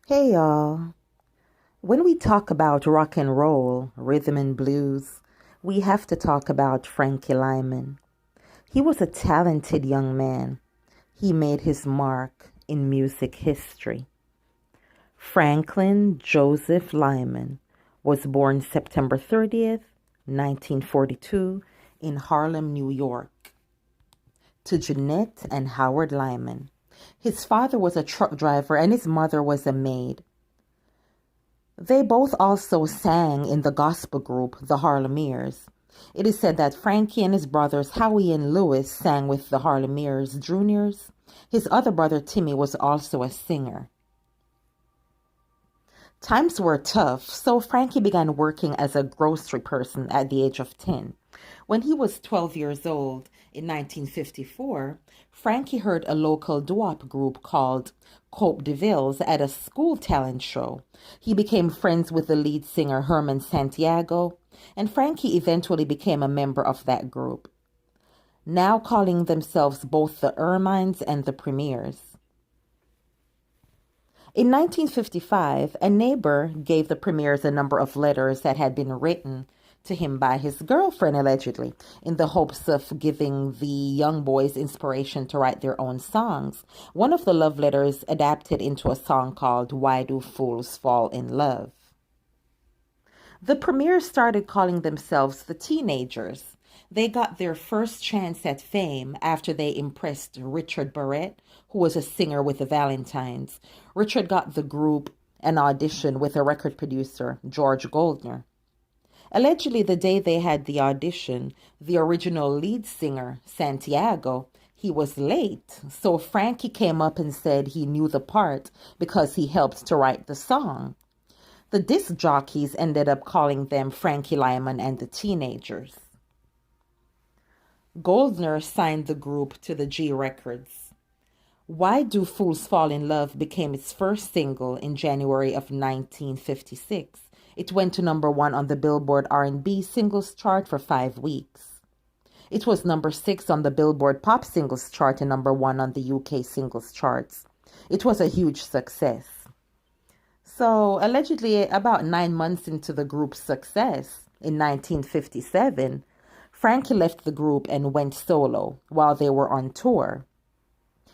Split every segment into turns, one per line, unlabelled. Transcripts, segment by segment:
Hey y'all. When we talk about rock and roll, rhythm and blues, we have to talk about Frankie Lymon. He was a talented young man. He made his mark in music history. Franklin Joseph Lyman was born September 30th, 1942, in Harlem, New York, to Jeanette and Howard Lyman. His father was a truck driver and his mother was a maid. They both also sang in the gospel group, the Harlemeers. It is said that Frankie and his brothers Howie and Louis sang with the Harlemeers Juniors. His other brother Timmy was also a singer. Times were tough, so Frankie began working as a grocery person at the age of 10. When he was 12 years old in 1954, Frankie heard a local doo-wop group called Cope de Villes at a school talent show. He became friends with the lead singer Herman Santiago, and Frankie eventually became a member of that group, now calling themselves both the Ermines and the Premiers. In 1955, a neighbor gave the Premiers a number of letters that had been written to him by his girlfriend, allegedly, in the hopes of giving the young boys inspiration to write their own songs. One of the love letters adapted into a song called Why Do Fools Fall in Love? The Premiers started calling themselves the Teenagers. They got their first chance at fame after they impressed Richard Barrett, who was a singer with the Valentines. Richard got the group an audition with a record producer, George Goldner. Allegedly, the day they had the audition, the original lead singer, Santiago, he was late. So Frankie came up and said he knew the part because he helped to write the song. The disc jockeys ended up calling them Frankie Lymon and the Teenagers. Goldner signed the group to the G Records. Why Do Fools Fall in Love became its first single in January of 1956. It went to number 1 on the Billboard R&B singles chart for 5 weeks. It was number 6 on the Billboard Pop Singles chart and number 1 on the UK singles charts. It was a huge success. So, allegedly, about 9 months into the group's success, in 1957, Frankie left the group and went solo while they were on tour.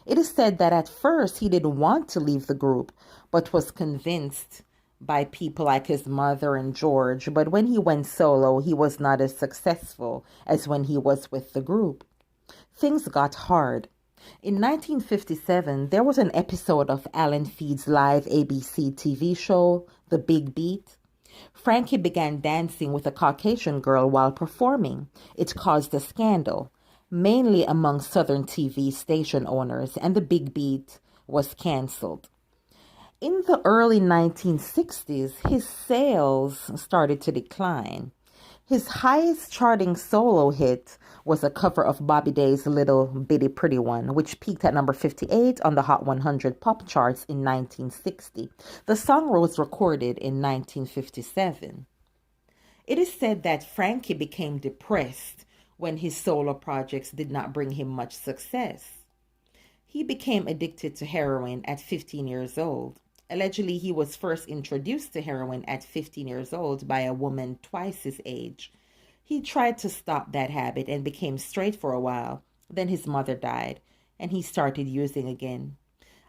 It is said that at first he didn't want to leave the group, but was convinced by people like his mother and George. But when he went solo, he was not as successful as when he was with the group. Things got hard. In 1957, there was an episode of Alan Feed's live ABC TV show, The Big Beat. Frankie began dancing with a Caucasian girl while performing. It caused a scandal, mainly among Southern TV station owners, and The Big Beat was canceled. In the early 1960s, his sales started to decline. His highest charting solo hit was a cover of Bobby Day's Little Bitty Pretty One, which peaked at number 58 on the Hot 100 pop charts in 1960. The song was recorded in 1957. It is said that Frankie became depressed when his solo projects did not bring him much success. He became addicted to heroin at 15 years old. Allegedly, he was first introduced to heroin at 15 years old by a woman twice his age. He tried to stop that habit and became straight for a while. Then his mother died, and he started using again.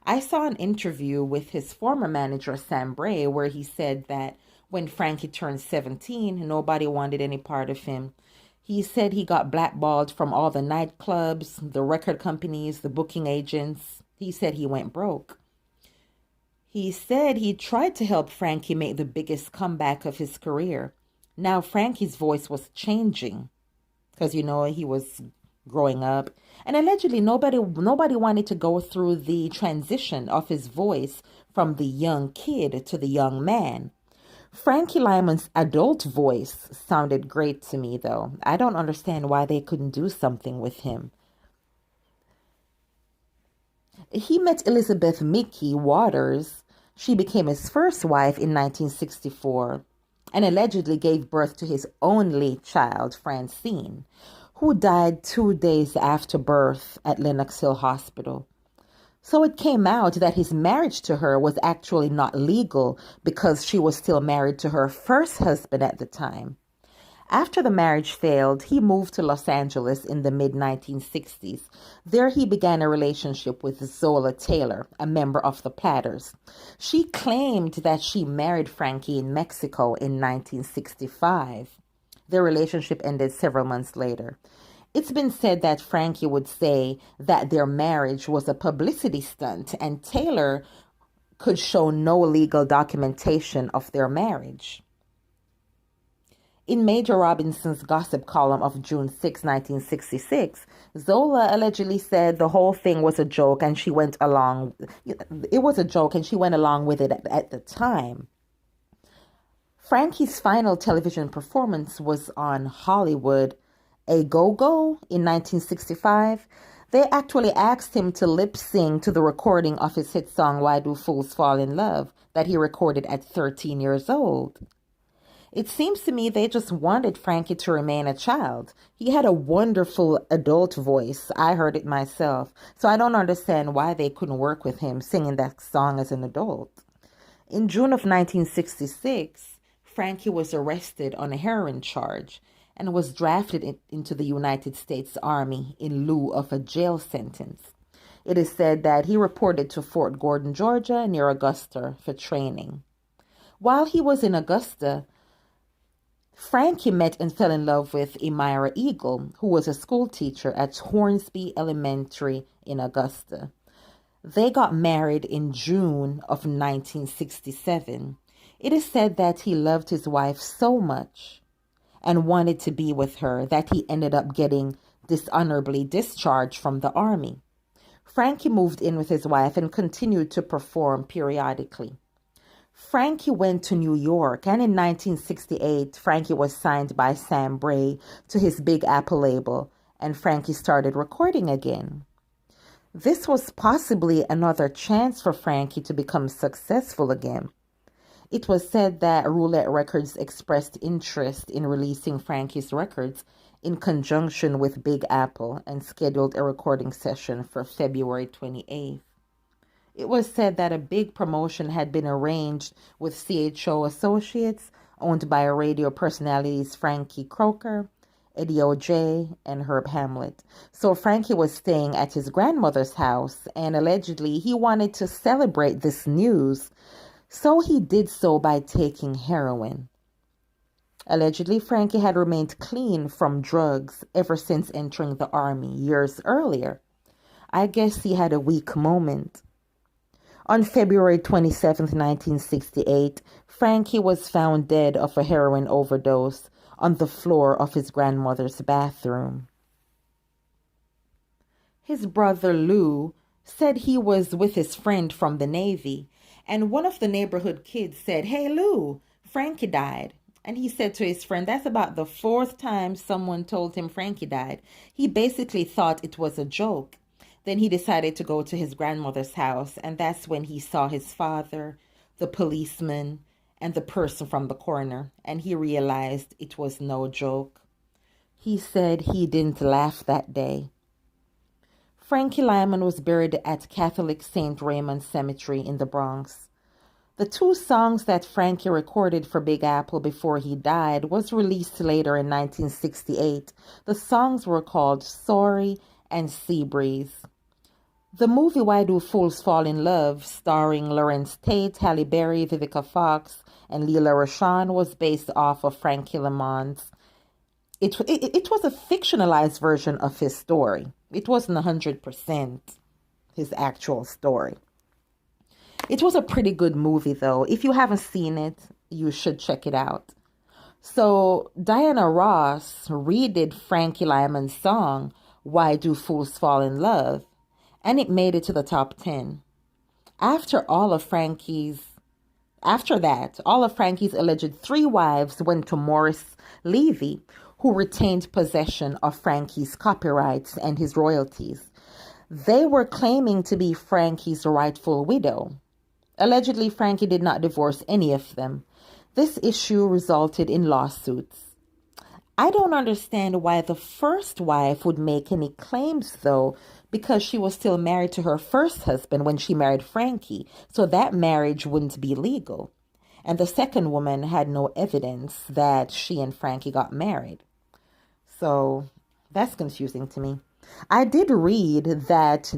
I saw an interview with his former manager, Sam Bray, where he said that when Frankie turned 17, nobody wanted any part of him. He said he got blackballed from all the nightclubs, the record companies, the booking agents. He said he went broke. He said he tried to help Frankie make the biggest comeback of his career. Now Frankie's voice was changing because, he was growing up. And allegedly nobody wanted to go through the transition of his voice from the young kid to the young man. Frankie Lymon's adult voice sounded great to me, though. I don't understand why they couldn't do something with him. He met Elizabeth Mickey Waters. She became his first wife in 1964 and allegedly gave birth to his only child, Francine, who died 2 days after birth at Lenox Hill Hospital. So it came out that his marriage to her was actually not legal because she was still married to her first husband at the time. After the marriage failed, he moved to Los Angeles in the mid 1960s. There he began a relationship with Zola Taylor, a member of the Platters. She claimed that she married Frankie in Mexico in 1965. Their relationship ended several months later. It's been said that Frankie would say that their marriage was a publicity stunt and Taylor could show no legal documentation of their marriage. In Major Robinson's gossip column of June 6, 1966, Zola allegedly said the whole thing was a joke and she went along. It was a joke and she went along with it at the time. Frankie's final television performance was on Hollywood A Go-Go in 1965. They actually asked him to lip-sync to the recording of his hit song Why Do Fools Fall in Love that he recorded at 13 years old. It seems to me they just wanted Frankie to remain a child. He had a wonderful adult voice. I heard it myself. So I don't understand why they couldn't work with him singing that song as an adult. In June of 1966, Frankie was arrested on a heroin charge and was drafted into the United States Army in lieu of a jail sentence. It is said that he reported to Fort Gordon, Georgia, near Augusta for training. While he was in Augusta, Frankie met and fell in love with Emira Eagle, who was a school teacher at Hornsby Elementary in Augusta. They got married in June of 1967. It is said that he loved his wife so much and wanted to be with her that he ended up getting dishonorably discharged from the army. Frankie moved in with his wife and continued to perform periodically. Frankie went to New York, and in 1968, Frankie was signed by Sam Bray to his Big Apple label, and Frankie started recording again. This was possibly another chance for Frankie to become successful again. It was said that Roulette Records expressed interest in releasing Frankie's records in conjunction with Big Apple and scheduled a recording session for February 28th. It was said that a big promotion had been arranged with CHO Associates, owned by radio personalities Frankie Croker, Eddie O.J., and Herb Hamlet. So Frankie was staying at his grandmother's house, and allegedly he wanted to celebrate this news, so he did so by taking heroin. Allegedly, Frankie had remained clean from drugs ever since entering the army years earlier. I guess he had a weak moment. On February 27, 1968, Frankie was found dead of a heroin overdose on the floor of his grandmother's bathroom. His brother Lou said he was with his friend from the Navy, and one of the neighborhood kids said, "Hey Lou, Frankie died." And he said to his friend, that's about the fourth time someone told him Frankie died. He basically thought it was a joke. Then he decided to go to his grandmother's house, and that's when he saw his father, the policeman, and the person from the corner, and he realized it was no joke. He said he didn't laugh that day. Frankie Lymon was buried at Catholic St. Raymond Cemetery in the Bronx. The two songs that Frankie recorded for Big Apple before he died was released later in 1968. The songs were called Sorry and Sea Breeze. The movie Why Do Fools Fall in Love, starring Lawrence Tate, Halle Berry, Vivica Fox, and Leela Rashan, was based off of Frankie Lymon's. It was a fictionalized version of his story. It wasn't 100% his actual story. It was a pretty good movie, though. If you haven't seen it, you should check it out. So Diana Ross redid Frankie Lymon's song, Why Do Fools Fall in Love? And it made it to the top 10. After that, all of Frankie's alleged 3 wives went to Morris Levy, who retained possession of Frankie's copyrights and his royalties. They were claiming to be Frankie's rightful widow. Allegedly, Frankie did not divorce any of them. This issue resulted in lawsuits. I don't understand why the first wife would make any claims, though, because she was still married to her first husband when she married Frankie, so that marriage wouldn't be legal. And the second woman had no evidence that she and Frankie got married. So that's confusing to me. I did read that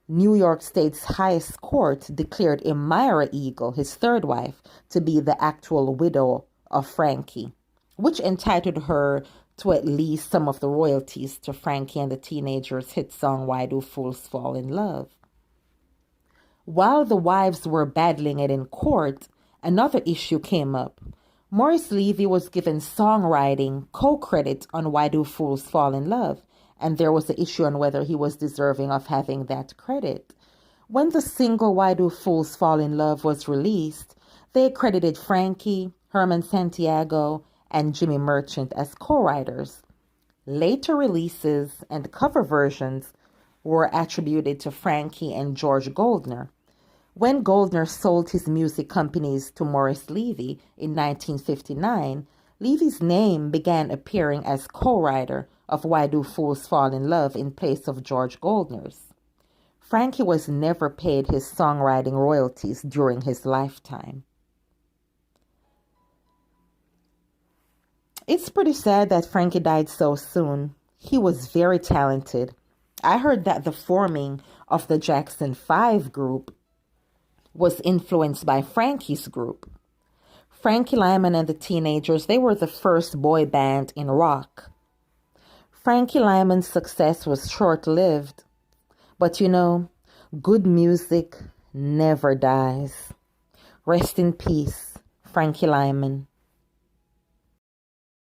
New York State's highest court declared Amira Eagle, his third wife, to be the actual widow of Frankie, which entitled her to at least some of the royalties to Frankie and the Teenagers' hit song Why Do Fools Fall in Love. While the wives were battling it in court, another issue came up. Maurice Levy was given songwriting co-credit on Why Do Fools Fall in Love, and there was an issue on whether he was deserving of having that credit. When the single Why Do Fools Fall in Love was released, they credited Frankie, Herman Santiago, and Jimmy Merchant as co-writers. Later releases and cover versions were attributed to Frankie and George Goldner. When Goldner sold his music companies to Maurice Levy in 1959, Levy's name began appearing as co-writer of Why Do Fools Fall in Love in place of George Goldner's. Frankie was never paid his songwriting royalties during his lifetime. It's pretty sad that Frankie died so soon. He was very talented. I heard that the forming of the Jackson 5 group was influenced by Frankie's group. Frankie Lymon and the Teenagers, they were the first boy band in rock. Frankie Lymon's success was short-lived, but good music never dies. Rest in peace, Frankie Lymon.